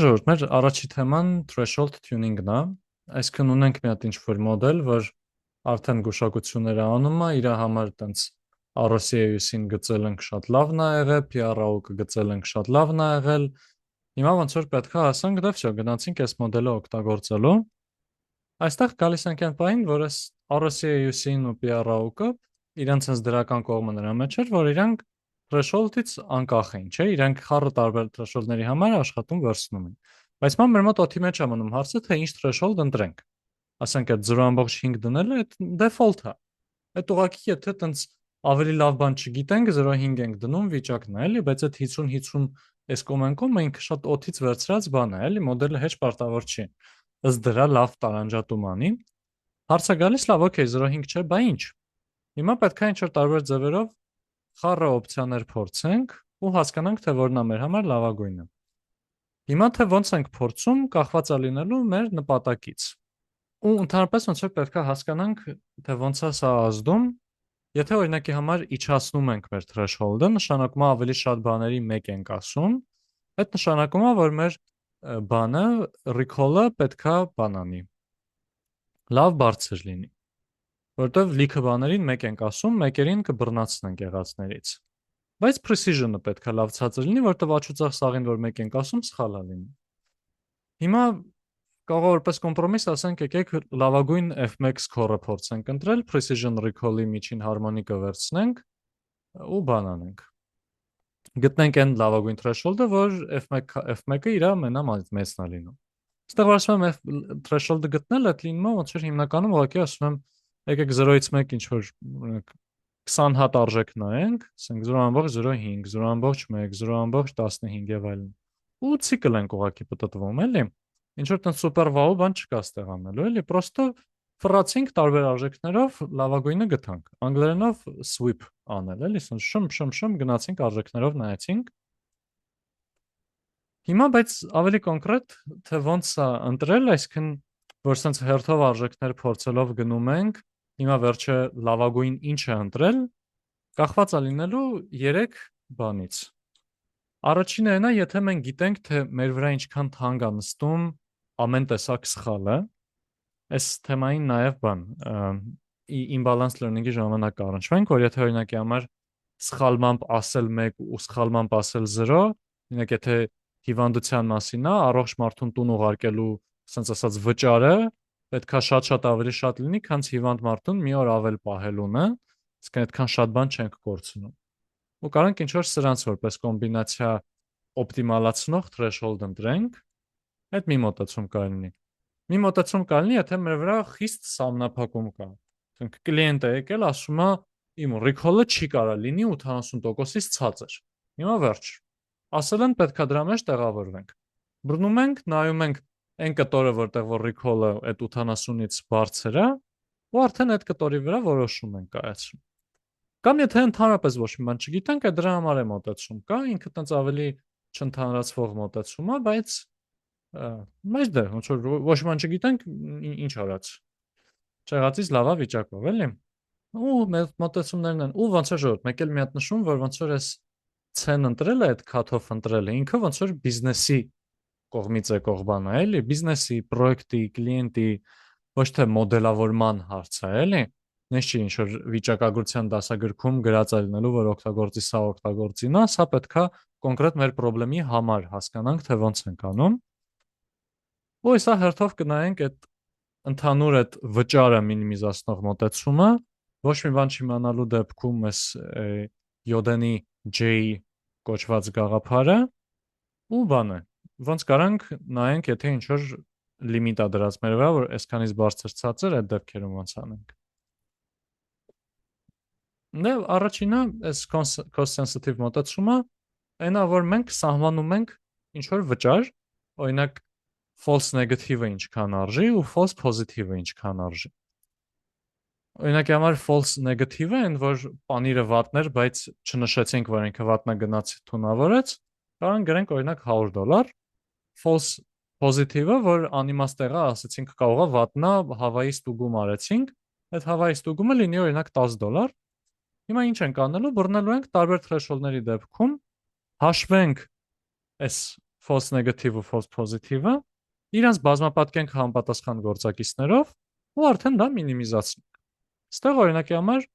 Ժողովուրդ, մեր առաջի թեման threshold tuning-ն է, այսինքն ունենք մի հատ ինչ-որ մոդել, որ արդեն գուշակությունները անում է, իր համար տենց ROCAUS-ին գծել ենք շատ լավն ա եղել, PRAO-ը գծել ենք շատ լավն ա եղել, հիմա ոնց որ պետք է հասանք դե վсё, գնացինք այս մոդելը օգտագործելու, այստեղ գալիս ենք այն պահին, որ այս ROCAUS-ին ու PRAO-ը իրենց հենց դրական կողմը նրա մեջ էր, որ իրանք threshold-ից անկախ էին, չէ, իրանք խառը տարբեր threshold-ների համար աշխատում վերցնում են։ Բայց հիմա մեր մոտ օդի մեջ է մնում հարցը, թե ինչ threshold ընտրենք։ Ասենք այդ 0.5 դնելը այդ default է։ Այդ ուղղակի եթե տենց ավելի լավ բան չգիտենք, 0.5 ենք դնում վիճակն է, էլի, բայց այդ 50-50 այս կոմենտում մենք շատ օդից վերցրած բան է, էլի, մոդելը հեչ պարտավոր չի։ Ըստ դրա լավ տարանջատում անի։ Հարցը գալիս, լավ, օքեյ, 0.5 չէ, բա ինչ։ Հիմա պետք է ինչ-որ տարբեր ձևերով խառը օպցիաներ փորձենք ու հասկանանք, թե որն է մեր համար լավագույնը։ Հիմա թե ոնց ենք փորձում, կախված է լինելու մեր նպատակից։ Ու ընդհանրապես ոնց որ պետք է հասկանանք, թե ոնց է սա ազդում, եթե օրինակի համար իջացնում ենք մեր threshold-ը, նշանակում է ավելի շատ բաների մեկ ենք ասում, այդ նշանակում է, որ մեր բանը, recall-ը պետք է բանանի։ Լավ բարձր լինի, որտեվ լիքը բաներին մեկ ենք ասում, մեկերին կբռնացնենք եղածներից։ Բայց precision-ը պետք է լավ ցածր լինի, որտեվ աչուծախ սաղին, որ մեկ ենք ասում, սխալ է լինի։ Հիմա կարող է որպես կոմպրոմիս ասենք, եկեք լավագույն F1 score-ը փորձենք ընտրել, precision recall-ի միջին հարմոնիկը վերցնենք ու բան անենք։ Գտնենք այն լավագույն threshold-ը, որ F1-ը իր մեծն է լինում։ Այստեղ որ ասում եմ threshold-ը գտնել, այդ լինում է ոնց որ հիմնականում ուղղակի ասում եմ, եկեք 0-ից 1 ինչ որ 20 հատ արժեք նայենք, ասենք 0.05, 0.1, 0.15 եւ այլն։ Ու ցիկլ ենք ուղղակի պատտվում, էլի։ Ինչ որ տես սուպեր վաու բան չկա ստեղ անելու, էլի, պրոստը ֆրացինք տարբեր արժեքներով լավագույնը գտանք։ Անգլերենով sweep անել, էլի, շմ գնացինք արժեքներով նայեցինք։ Հիմա բայց ավելի կոնկրետ, թե ոնց է ընտրել, այսինքն որ sense հերթով արժեքներ փորձելով գնում ենք, հիմա վերջը լավագույն ինչ է ընտրել, կախված է լինելու 3 բանից։ Առաջինը այն է, եթե մենք գիտենք, թե մեր վրա ինչքան թանկ է նստում ամեն տեսակ սխալը, այս թեմային նաև բան, imbalance learning-ի ժամանակ կառնչվենք, որ եթե օրինակի համար սխալմամբ ասել 1 ու սխալմամբ ասել 0, օրինակ եթե հիվանդության մասին է, առողջ մարդուն տուն ուղարկելու, ասենց ասած, վճարը պետքա շատ ավելի շատ լինի, քան հիվանդ մարդուն մի օր ավել պահելունը, իսկ այդքան շատ բան չենք կորցնում։ Ու կարանք ինչ որ սրանց որպես կոմբինացիա օպտիմալացնող threshold ընտրենք, այդ մի մոտեցում կլինի։ Մի մոտեցում կլինի, եթե մեր վրա խիստ սահմանափակում կա։ Ասենք կլիենտը եկել ասում է, իմ recall-ը չի կարա լինի 80%-ից ցածր։ Հիմա վերջ։ Ասել են պետքա դրա մեջ տեղավորվենք։ Բռնում ենք, նայում ենք այն կտորը, որտեղ որ recall-ը այդ 80-ից բարձր է, ու արդեն այդ կտորի վրա որոշում ենք կայացնում։ Կամ եթե ընդհանրապես ոչ մի բան չգիտենք, այդ դրա համար է մոտեցում կա, ինքը տենց ավելի չընդհանրացվող մոտեցում է, բայց դե, ոնց որ ոչ մի բան չգիտենք, ինչ արած։ Չեղածից լավա վիճակով, էլի։ Ու մեր մոտեցումներն են, ու ոնց է ժողովուրդ, մեկ էլ մի հատ նշում, որ ոնց որ էս ցեն ընտրելը, այդ cut-off ընտրելը, ինքը ոնց որ բիզնեսի կողմից եկող բան է, էլի, բիզնեսի, պրոյեկտի, կլիենտի, ոչ թե մոդելավորման հարց է, էլի։ Նես չի ինչ որ վիճակագրության դասագրքում գրած է լինելու, որ օգտագործի սա, օգտագործի նա, սա պետքա կոնկրետ մեր խնդրի համար հասկանանք, թե ոնց ենք անում։ Ու սա հերթով կնայենք այդ ընդհանուր այդ վճարը մինիմիզացնող մոտեցումը, ոչ մի բան չիմանալու դեպքում էս Yodeni J կոչված գաղափարը ու բանը։ Ոնց կարանք նայենք, եթե ինչ որ լիմիտ է դրած մեր վրա, որ այսքանից բարձր ցածր այդ դեպքերում ոնց անենք։ Դե առաջինը այս cost sensitive մոտեցումը այնա, որ մենք սահմանում ենք ինչ որ վճար, օրինակ false negative-ը ինչքան արժի ու false positive-ը ինչքան արժի։ Օրինակի համար false negative-ը այն, որ պանիրը վատներ, բայց չնշեցինք, որ ինքը վատնա գնաց թունավորեց, կարող գրենք օրինակ $100, false positive-ը, որ անիմաստ եղա, ասացինք կարողա վատնա Հավայի ստուգում արեցինք, այդ Հավայի ստուգումը լինի օրինակ $10։ Հիմա ինչ ենք անելու, բռնելու ենք տարբեր threshold-ների դեպքում, հաշվենք այս false negative ու false positive-ը իրանց բազմապատկենք համապատասխան գործակիցներով ու արդեն դա մինիմիզացնենք։ Ստեղ օրինակի համար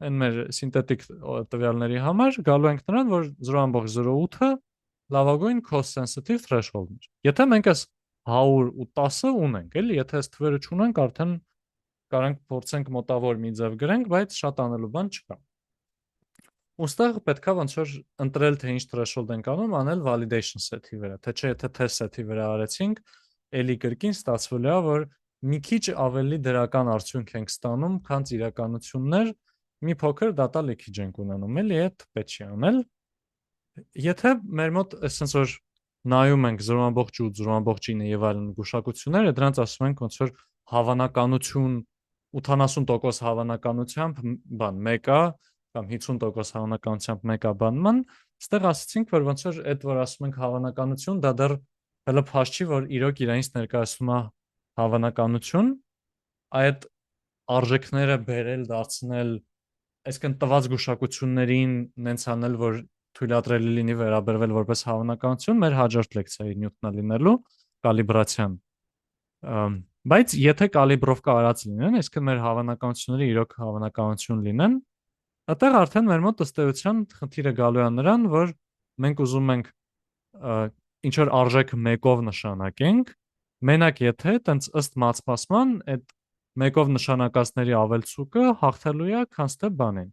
այն մեր սինթետիկ տվյալների համար գալու ենք նրան, որ 0.08-ը լավագույն cost sensitive threshold-ն է։ Եթե մենք այս 110-ը ունենք, էլի, եթե այս թվերը չունենք, արդեն կարանք փորձենք մոտավոր մի ձև գրենք, բայց շատ անելու բան չկա։ Ոստեղ պետքա ոնց որ ընտրել թե ինչ threshold ենք անում, անել validation set-ի վրա, թե չէ, եթե test set-ի վրա արեցինք, էլի կրկին ստացվել է, որ մի քիչ ավելի դրական արդյունք ենք ստանում, քան իրականություններ, մի փոքր data leakage ենք ունենում, էլի այդ պետք չի անել։ Եթե մեր մոտ այսպես որ նայում ենք 0.8, 0.9 եւ այլն գուշակությունները, դրանց ասում ենք ոնց որ հավանականություն 80% հավանականությամբ բան 1-ա կամ 50% հավանականությամբ 1-ա բանման, այստեղ ասացինք, որ ոնց որ այդ որ ասում ենք հավանականություն, դա դեռ հələ փաստ չի, որ իրոք իրանից ներկայացնում է հավանականություն, այդ արժեքները բերել, դարձնել, այսինքն տված գուշակություններին նենց անել, որ թույլատրելի լինի վերաբերվել որպես հավանականություն, մեր հաջորդ լեկցիայի նյութն է լինելու կալիբրացիան։ Բայց եթե կալիբրովկա արած լինեն, այսինքն մեր հավանականությունները իրոք հավանականություն լինեն, այդտեղ արդեն մեր մոտ ըստ էության խնդիրը գալու է նրան, որ մենք ուզում ենք ինչ որ արժեք 1-ով նշանակենք, մենակ եթե տենց ըստ մացպասման այդ 1-ով նշանակածների ավելցուկը հաղթելու է քանց թե բանին։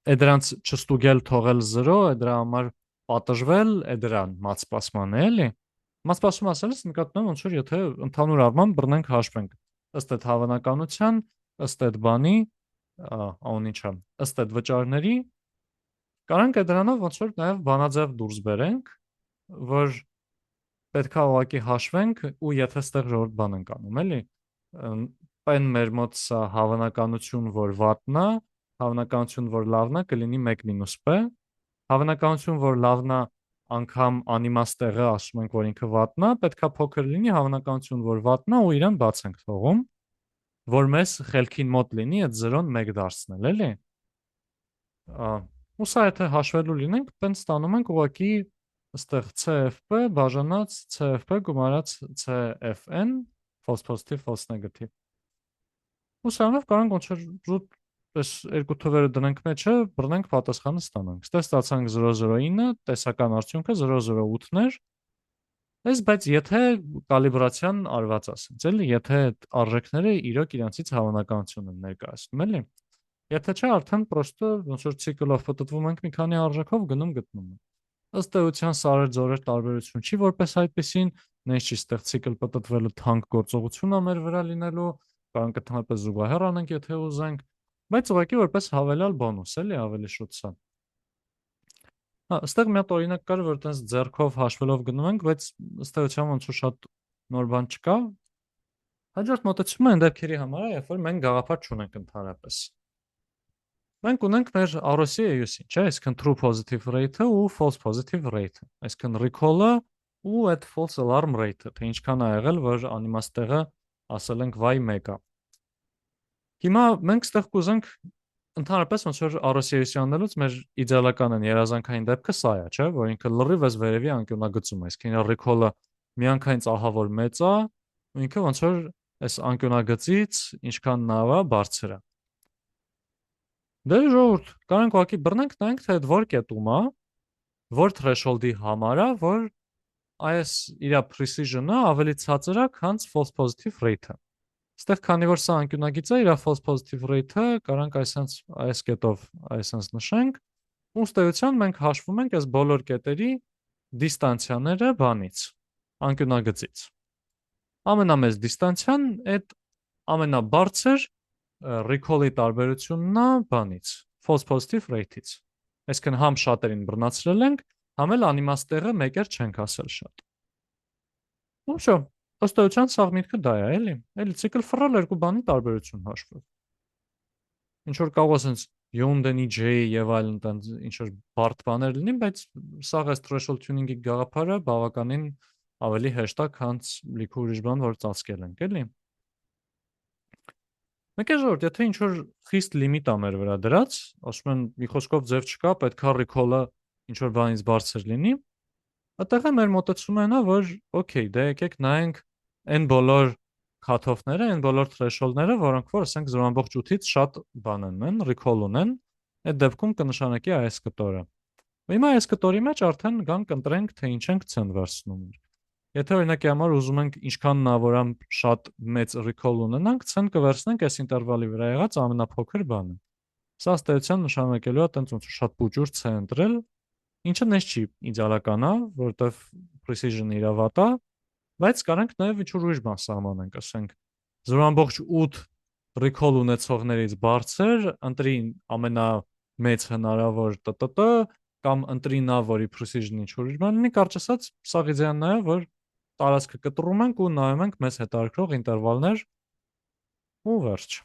Այդ դրանց չստուգել թողել 0, այդ դրա համար պատժվել, այդ դրան մացպասման է, էլի։ Մացպասում ասելս նկատում եմ ոնց որ եթե ընդհանուր առմամբ բռնենք հաշվենք ըստ այդ հավանականության, ըստ այդ բանի, անուն ինչա, ըստ այդ վճարների, կարանք այդ դրանով ոնց որ նաև բանաձև դուրս բերենք, որ պետքա ուղղակի հաշվենք ու եթե ստեղ ժողովուրդ բան ենք անում, էլի։ Այն մեր մոտ սա հավանականություն, որ վատն է, հավանականություն, որ լավն է, կլինի 1 - p, հավանականություն, որ լավն է, անգամ անիմաստեղը ասում ենք, որ ինքը վատն է, պետքա փոքր լինի, հավանականություն, որ վատն է ու իրան բաց ենք թողում, որ մեզ խելքին մոտ լինի այդ 0-ն 1 դարձնել, էլի։ Ու սա եթե հաշվելու լինենք, տենց ստանում ենք ուղղակի այստեղ CFP բաժանած CFP գումարած CFN false positive, false negative։ Ու սրանով կարող ոնց որ զուտ այս երկու թվերը դնենք մեջը, բռնենք պատասխանը ստանանք։ Ստե ստացանք 009, տեսական արդյունքը 008-ն էր։ Այս բայց եթե կալիբրացիան արված ասենց, էլի, եթե այդ արժեքները իրոք իրանցից հավանականություն են ներկայացնում, էլի։ Եթե չէ, արդեն պրոստը ոնց որ ցիկլով պատտվում ենք մի քանի արժեքով գնում գտնում ենք։ Ըստ էության սարեր ձորեր տարբերություն չի որպես այդպեսին, նենց չի ստեղ ցիկլ պատտվելու թանկ գործողություն է մեր վրա լինելու, կարող ենք ընդհանրապես զուգահեռ անենք, եթե ուզենք, բայց ուղղակի որպես հավելյալ բոնուս էլի ավելի շուտ սա։ Այստեղ մի հատ օրինակ կար, որ տենց ձեռքով հաշվելով գնում ենք, բայց ըստ էության ոնց որ շատ նոր բան չկա։ Հաջորդ մոտեցումը այն դեպքերի համար է, երբ որ մենք գաղափար չունենք ընդհանրապես։ Մենք ունենք մեր ROC AUC, չէ, այսինքն true positive rate-ը ու false positive rate-ը, այսինքն recall-ը ու այդ false alarm rate-ը, թե ինչքան է եղել, որ անիմաստեղը ասել ենք վայ 1-ա։ Հիմա մենք ստեղ կուզենք ընդհանրապես ոնց որ ROC AUC անելուց մեր իդեալական երազանքային դեպքը սա է, չէ, որ ինքը լրիվ էս վերևի անկյունագծում է, այսինքն recall-ը միանգամից ահա որ մեծ է, ու ինքը ոնց որ այս անկյունագծից ինչքան նավ է բարձր է։ Դե ժողովուրդ, կարանք ուղղակի բռնենք, նայենք թե այդ որ կետում է, որ threshold-ի համար է, որ այս իր precision-ը ավելի ցածր է, քան false positive rate-ը։ Այստեղ քանի որ սա անկյունագիծ է, իր false positive rate-ը կարանք այս կետով այսպես նշենք, ու ըստ էության մենք հաշվում ենք այս բոլոր կետերի դիստանցիաները բանից, անկյունագծից։ Ամենամեծ դիստանցիան այդ ամենաբարձր recall-ի տարբերությունն է բանից, false positive rate-ից։ Այսինքն համ շատերին բռնացրել ենք, համ էլ անիմաստեղը մեկեր չենք ասել շատ։ Ու շո, ըստ էության սաղ միտքը դա է, էլի։ Էլի ցիկլ ֆռալ երկու բանի տարբերություն հաշվով։ Ինչ որ կարող ասենց Yondeni J եւ այլն տենց ինչ որ բարդ բաներ լինի, բայց սաղ այս threshold tuning-ի գաղափարը բավականին ավելի հեշտ է, քան լիքը ուրիշ բան, որ ծածկել ենք, էլի։ Մեկ է ժողովուրդ, եթե ինչ որ խիստ լիմիտ է մեր վրա դրած, ասում են մի խոսքով ձև չկա, պետքա recall-ը ինչ որ բանից բարձր լինի, այդտեղ մեր մոտեցումը նա որ օքեյ, դե եկեք նայենք այն բոլոր cut-off-ները, այն բոլոր threshold-ները, որոնք որ ասենք 0.8-ից շատ բան են, recall ունեն, այդ դեպքում կնշանակի այս կտորը։ Հիմա այս կտորի մեջ արդեն գանք ընտրենք, թե ինչ ենք ցնվերցնում։ Եթե օրինակի համար ուզում ենք ինչքան նավորամ շատ մեծ recall ունենանք, ցեն կվերցնենք այս ինտերվալի վրա եղած ամենափոքր բանը։ Սա ըստ էության նշանակելու է տենց ոնց շատ փոքր C ընտրել, ինչը նես չի իդեալական է, որովհետև precision-ը իր վատ է, բայց կարանք նաև ինչ-որ ուրիշ բան սահմանենք, ասենք 0.8 recall ունեցողներից բարձր ընտրի ամենամեծ հնարավոր տտ կամ ընտրի նա, որի precision-ը ինչ-որ ուրիշ բան լինի, կարճ ասած, սաղից այն է, որ տարածքը կտրում ենք ու նայում ենք մեզ հետաքրքրող ինտերվալներ ու վերջ։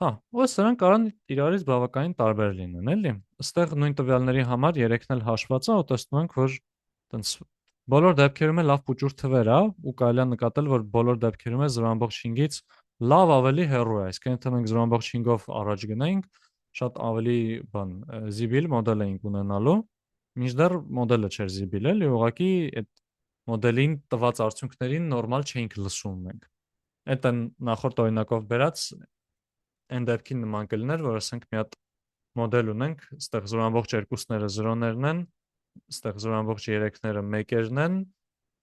Ու սրանք կարան իրարից բավականին տարբեր լինեն, էլի։ Այստեղ նույն տվյալների համար 3-ն էլ հաշված է, ու տեսնում ենք, որ տենց բոլոր դեպքերում է լավ փոքր թվեր է, ու կարելի է նկատել, որ բոլոր դեպքերում է 0.5-ից լավ ավելի հեռու է, այսինքն եթե մենք 0.5-ով առաջ գնայինք, շատ ավելի բան զիբիլ մոդել էինք ունենալու, մինչդեռ մոդելը չէր զիբիլ, էլի, ուղղակի այդ մոդելին տված արդյունքներին նորմալ չէինք լսում մենք։ Այդ են նախորդ օրինակով բերած այն դեպքին նման կլիներ, որ ասենք մի հատ մոդել ունենք, այստեղ 0.2-ները 0-ներն են, այստեղ 0.3-ները 1-երն են,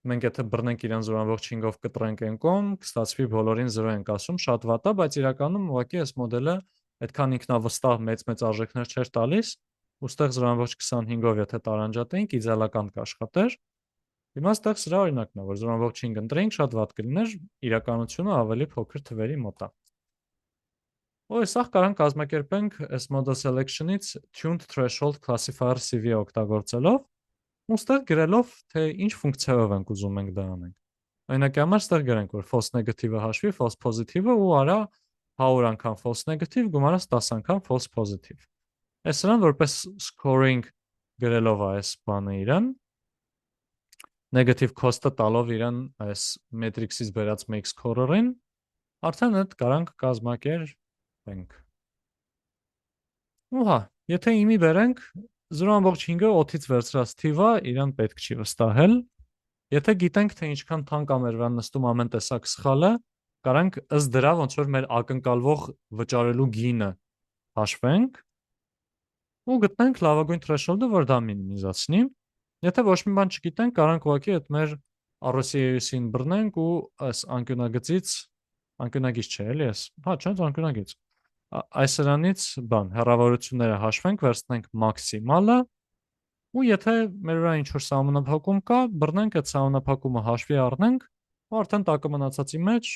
մենք եթե բռնենք իրան 0.5-ով կտրենք այն կողմ, կստացվի բոլորին 0 ենք ասում, շատ վատ է, բայց իրականում ուղղակի այս մոդելը այդքան ինքնավստահ մեծ արժեքներ չէր տալիս, ու այստեղ 0.25-ով եթե տարանջատեինք, իդեալական կաշխատեր։ Հիմա այստեղ սրա օրինակն է, որ 0.5 ընտրեինք, շատ վատ կլիներ, իրականությունը ավելի փոքր թվերի մոտ է։ Սա կարանք կազմակերպենք այս model selection-ից tuned threshold classifier CV օգտագործելով, ու ստեղ գրելով, թե ինչ ֆունկցիայով ենք ուզում ենք դա անենք։ Օրինակի համար ստեղ գրենք, որ false negative-ը հաշվի false positive-ը ու արա 100 անգամ false negative, գումարած 10 անգամ false positive։ Այս սրան որպես scoring գրելով այս բանը իրան, negative cost-ը տալով իրան այս matrix-ից բերած make scorer-ին, արդեն այդ կարանք կազմակերպենք։ Եթե իմի բերենք 0.5-ը 8-ից վերցրած թիվը իրան պետք չի վստահել։ Եթե գիտենք, թե ինչքան թանկ է մեր վրա նստում ամեն տեսակ սխալը, կարանք ըստ դրա ոնց որ մեր ակնկալվող վճարելու գինը հաշվենք ու գտնենք լավագույն threshold-ը, որ դա մինիմիզացնի։ Եթե ոչ մի բան չգիտենք, կարանք ուղղակի այդ մեր RCA-ին բռնենք ու այս անկյունագիծ չէ, էլի էս։ Չէ, անկյունագիծ։ Այս սրանից հեռավորությունները հաշվենք, վերցնենք մաքսիմալը, ու եթե մեր վրա ինչ-որ սահմանափակում կա, բռնենք այդ սահմանափակումը հաշվի առնենք, ու արդեն տակը մնացածի մեջ,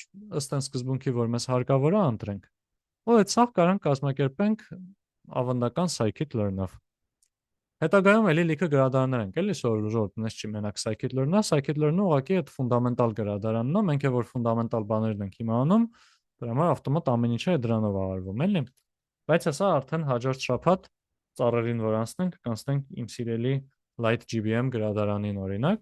ըստ այն սկզբունքի, որ մեզ հարկավոր է, ընտրենք։ Ու այդ սաղ կարանք կազմակերպենք ավանդական scikit-learn-ով։ Հետագայում էլի լիքը գրադարաններ ենք, էլի սովորում նես չի մենակ scikit-learn-ը, scikit-learn-ը ուղղակի այդ ֆունդամենտալ գրադարանն է, մենք որ ֆունդամենտալ բաներն ենք իմանում, դրա համար ավտոմատ ամեն ինչը դրանով է արվում, էլի։ Բայց հեսա արդեն հաջորդ շաբաթ ծառերին որ անցնենք, կանցնենք իմ սիրելի Light GBM գրադարանին օրինակ,